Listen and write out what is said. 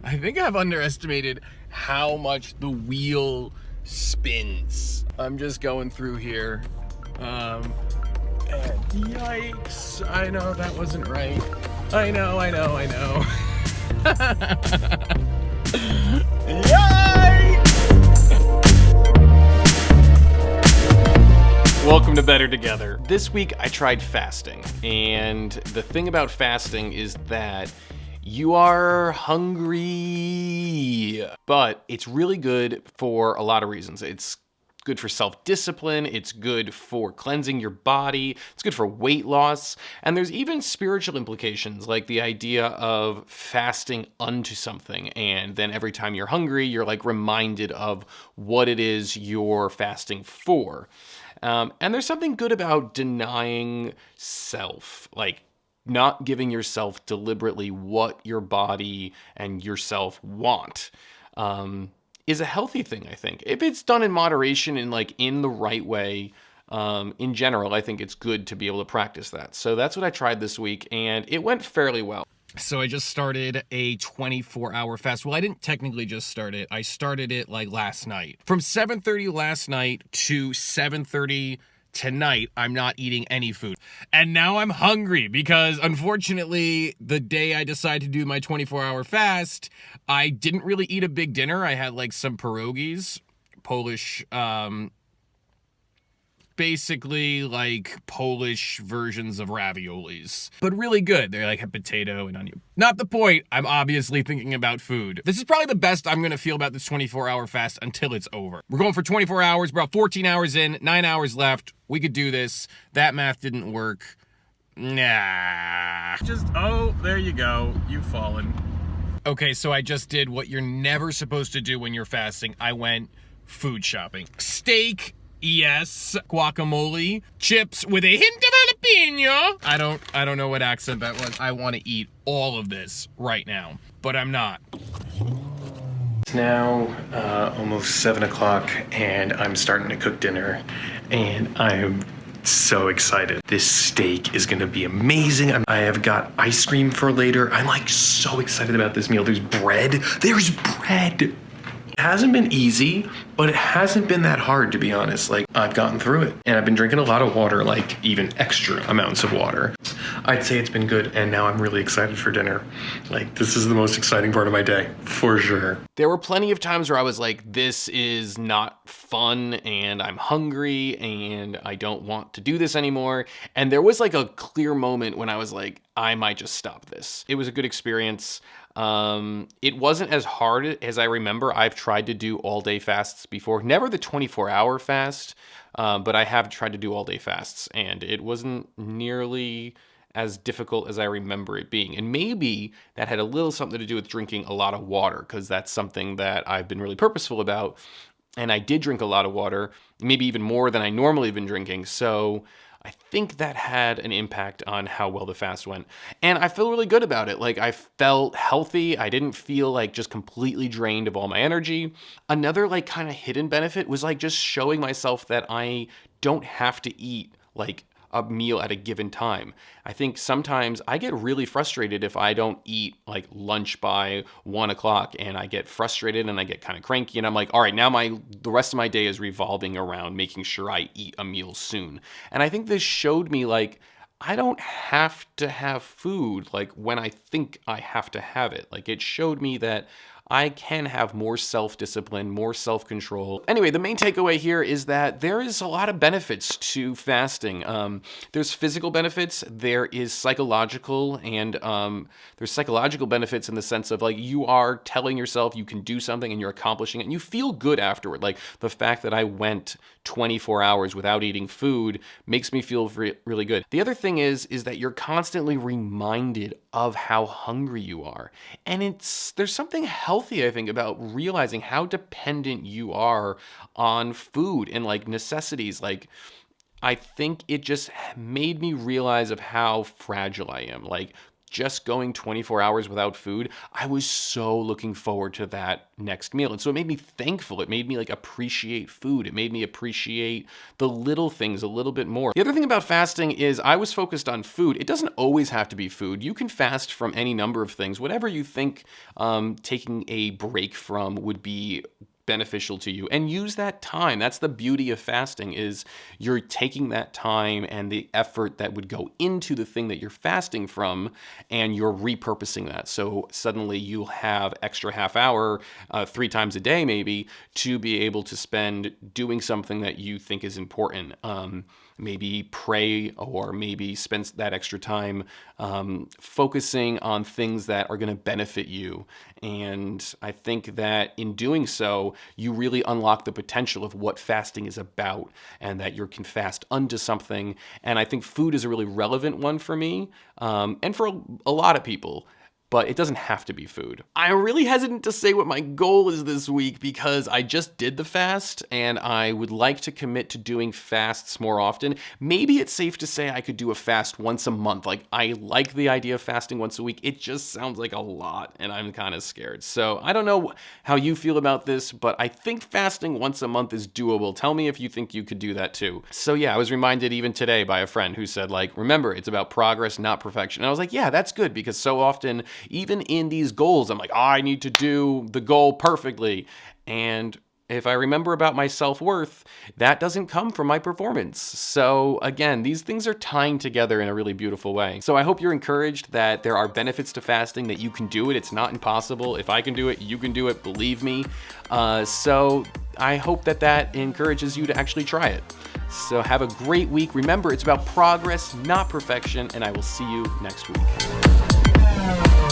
I think I've underestimated how much the wheel spins. I'm just going through here. And yikes. I know that wasn't right. I know. Yikes! Welcome to Better Together. This week I tried fasting, and the thing about fasting is that you are hungry, but it's really good for a lot of reasons. It's good for self-discipline, it's good for cleansing your body, it's good for weight loss, and there's even spiritual implications, like the idea of fasting unto something, and then every time you're hungry, you're like reminded of what it is you're fasting for. And there's something good about denying self, like not giving yourself deliberately what your body and yourself want, is a healthy thing, I think. If it's done in moderation and like in the right way, in general, I think it's good to be able to practice that. So that's what I tried this week, and it went fairly well. So I just started a 24-hour fast. Well, I didn't technically just start it. I started it like last night. From 7:30 last night to 7:30 tonight, I'm not eating any food. And now I'm hungry because unfortunately, the day I decided to do my 24-hour fast, I didn't really eat a big dinner. I had like some pierogies, Polish, basically like Polish versions of raviolis, but really good. They're like a potato and onion. Not the point. I'm obviously thinking about food. This is probably the best I'm gonna feel about this 24-hour fast until it's over. We're going for 24 hours. We're about 14 hours in, 9 hours left. We could do this. That math didn't work. Nah. Oh, there you go. You've fallen. Okay, so I just did what you're never supposed to do when you're fasting. I went food shopping. Steak, yes. Guacamole, chips with a hint of jalapeno. I don't know what accent that was. I want to eat all of this right now, but I'm not. It's now almost 7 o'clock, and I'm starting to cook dinner, and I'm so excited. This steak is gonna be amazing. I have got ice cream for later. I'm like so excited about this meal. There's bread. There's bread. It hasn't been easy, but it hasn't been that hard, to be honest. Like, I've gotten through it, and I've been drinking a lot of water, like even extra amounts of water. I'd say it's been good, and now I'm really excited for dinner. Like, this is the most exciting part of my day, for sure. There were plenty of times where I was like, this is not fun, and I'm hungry, and I don't want to do this anymore. And there was like a clear moment when I was like, I might just stop this. It was a good experience. It wasn't as hard as I remember. I've tried to do all-day fasts before. Never the 24-hour fast, but I have tried to do all-day fasts, and it wasn't nearly as difficult as I remember it being. And maybe that had a little something to do with drinking a lot of water, because that's something that I've been really purposeful about. And I did drink a lot of water, maybe even more than I normally have been drinking. So I think that had an impact on how well the fast went. And I feel really good about it. Like, I felt healthy. I didn't feel like just completely drained of all my energy. Another like kind of hidden benefit was like just showing myself that I don't have to eat like a meal at a given time. I think sometimes I get really frustrated if I don't eat like lunch by 1 o'clock, and I get frustrated and I get kind of cranky, and I'm like, all right, now the rest of my day is revolving around making sure I eat a meal soon. And I think this showed me like, I don't have to have food like when I think I have to have it. Like, it showed me that I can have more self-discipline, more self-control. Anyway, the main takeaway here is that there is a lot of benefits to fasting. There's physical benefits, there is psychological, and there's psychological benefits in the sense of like you are telling yourself you can do something and you're accomplishing it and you feel good afterward. Like the fact that I went 24 hours without eating food makes me feel really good. The other thing is that you're constantly reminded of how hungry you are. And there's something healthy, I think, about realizing how dependent you are on food and like necessities. Like, I think it just made me realize of how fragile I am. Like, just going 24 hours without food, I was so looking forward to that next meal. And so it made me thankful. It made me like appreciate food. It made me appreciate the little things a little bit more. The other thing about fasting is I was focused on food. It doesn't always have to be food. You can fast from any number of things, whatever you think taking a break from would be beneficial to you, and use that time. That's the beauty of fasting, is you're taking that time and the effort that would go into the thing that you're fasting from, and you're repurposing that. So suddenly you'll have extra half hour 3 times a day maybe to be able to spend doing something that you think is important. Maybe pray, or maybe spend that extra time focusing on things that are going to benefit you. And I think that in doing so, you really unlock the potential of what fasting is about, and that you can fast unto something. And I think food is a really relevant one for me, and for a lot of people. But it doesn't have to be food. I'm really hesitant to say what my goal is this week because I just did the fast and I would like to commit to doing fasts more often. Maybe it's safe to say I could do a fast once a month. Like, I like the idea of fasting once a week. It just sounds like a lot and I'm kind of scared. So I don't know how you feel about this, but I think fasting once a month is doable. Tell me if you think you could do that too. So yeah, I was reminded even today by a friend who said, like, remember, it's about progress, not perfection. And I was like, yeah, that's good, because so often, even in these goals, I'm like, oh, I need to do the goal perfectly. And if I remember about my self-worth, that doesn't come from my performance. So again, these things are tying together in a really beautiful way. So I hope you're encouraged that there are benefits to fasting, that you can do it. It's not impossible. If I can do it, you can do it, believe me. So I hope that encourages you to actually try it. So have a great week. Remember, it's about progress, not perfection, and I will see you next week.